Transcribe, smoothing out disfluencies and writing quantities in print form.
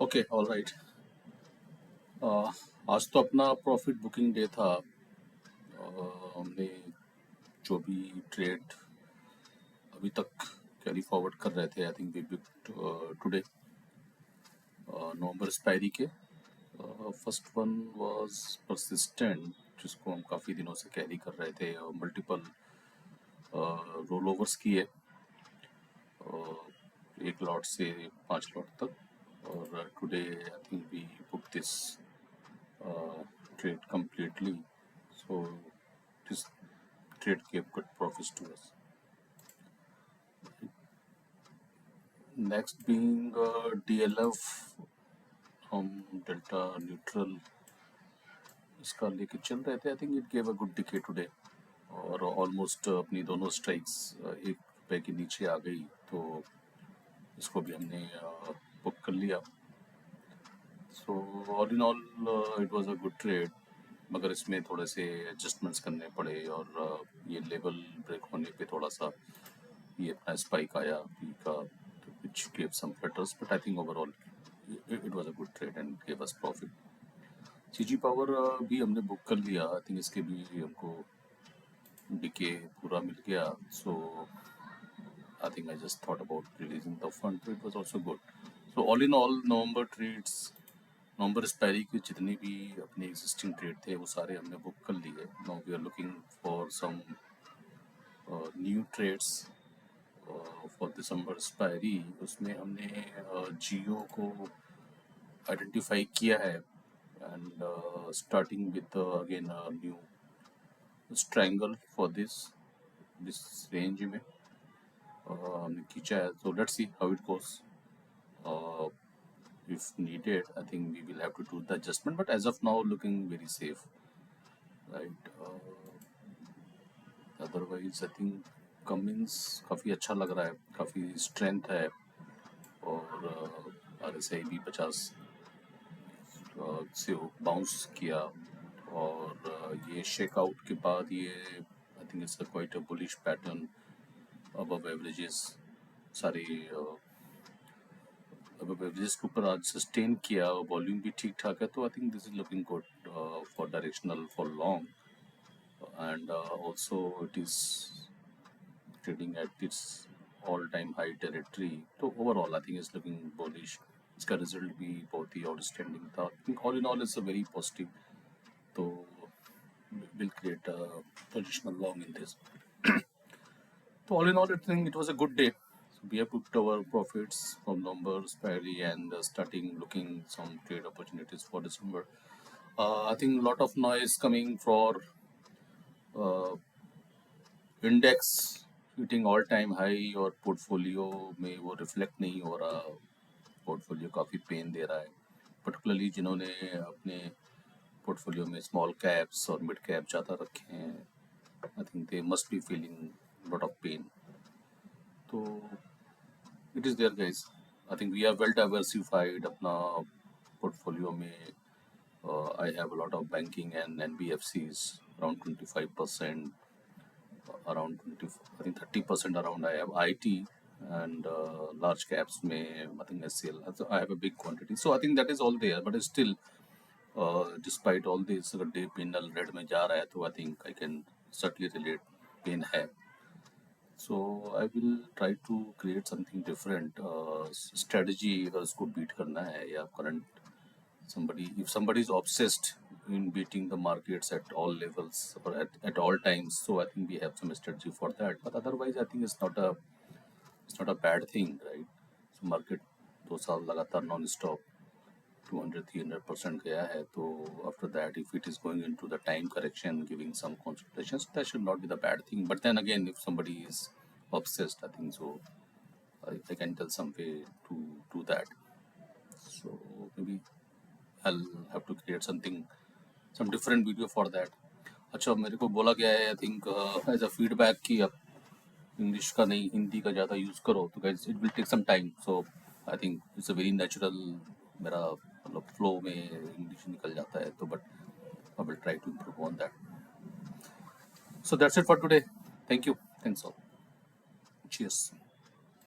Okay all right. आज तो अपना प्रॉफिट बुकिंग डे था। हमने जो भी ट्रेड अभी तक कैरी फॉरवर्ड कर रहे थे, I think we booked today November expiry के। फर्स्ट वन वाज परसिस्टेंट, जिसको हम काफ़ी दिनों से कैरी कर रहे थे और मल्टीपल रोल ओवर्स किए, एक लॉट से 5 लॉट तक। और today I think we book this trade completely. So this trade gave good profits to us. Next being DLF, हम डेल्टा न्यूट्रल इसका लेके चल रहे थे। I think it gave a good decay today और ऑलमोस्ट अपनी दोनों स्ट्राइक्स ₹1 के नीचे आ गई, तो इसको भी हमने बुक कर लिया। सो all in all it was a good trade, मगर इसमें थोड़े से एडजस्टमेंट्स करने पड़े और ये लेवल ब्रेक होने पे थोड़ा सा ये अपना स्पाइक आया पी का, which gave some flutters, but I think overall it was a good trade and gave us profit. CG power भी हमने बुक कर लिया। आई थिंक इसके भी हमको डीके पूरा मिल गया, so I think I just thought about releasing the fund, तो it was also good. So all in all November expiry के जितने भी अपने एग्जिस्टिंग ट्रेड थे वो सारे हमने बुक कर लिए। Now we are looking for some new trades for December expiry. उसमें हमने जियो को आइडेंटिफाई किया है and starting with again new triangle for this range में हमने खींचा है। So let's see how it goes. if needed, I think we will have to do the adjustment, but as of now looking very safe, right? Otherwise I think Cummins काफ़ी अच्छा लग रहा है, काफ़ी स्ट्रेंथ है और RSI भी 50 से बाउंस किया और ये शेकआउट के बाद ये आई think it's quite a bullish pattern above averages, सारे अबव एवरेजेस के ऊपर आज सस्टेन किया, वॉल्यूम भी ठीक ठाक है, तो I think this is looking good for directional for long and also it is trading at its all time high territory, तो overall I think is looking bullish. इसका रिजल्ट भी बहुत ही आउटस्टैंडिंग था। I think all in all is a very positive, तो will create a positional long in this. So all in all, I think it was a good day. So we have booked our profits from November expiry and starting looking some trade opportunities for December. I think a lot of noise coming for uh, index hitting all time high और portfolio में वो reflect नहीं हो रहा, portfolio काफ़ी pen दे रहा है, particularly जिन्होंने अपने पोर्टफोलियो में स्मॉल कैप्स और मिड कैप ज़्यादा रखे हैं। I think they must be feeling lot of pain, तो it is there guys. I think we are well diversified अपना पोर्टफोलियो में। I have a lot of banking and NBFCs around 25%, around 20, I think 30% around I have IT and large caps में I think SCL. So I have a big quantity, so I think that is all there, but still despite all this अगर day penal red में जा रहा है तो I think I can certainly relate, pain है। So I will try to create something different strategy अगर उसको beat करना है, या current if somebody is obsessed in beating the markets at all levels or at all times, so I think we have some strategy for that, but otherwise I think it's not a bad thing, right? So market 2 साल लगातार non stop 200-300% गया है, तो after that if it is going into the time correction giving some consolidations, that should not be the bad thing. But then again, if somebody is obsessed, I think so I can tell some way to do that. So maybe I'll have to create some different video for that. अच्छा, मेरे को बोला गया है I think as a feedback कि आप English का नहीं हिंदी का ज़्यादा यूज़ करो, तो guys it will take some time. So I think it's a very natural, मेरा मतलब फ्लो में इंग्लिश निकल जाता है, तो but I will try to improve on that. So that's it for today. Thank you, thanks all, cheers.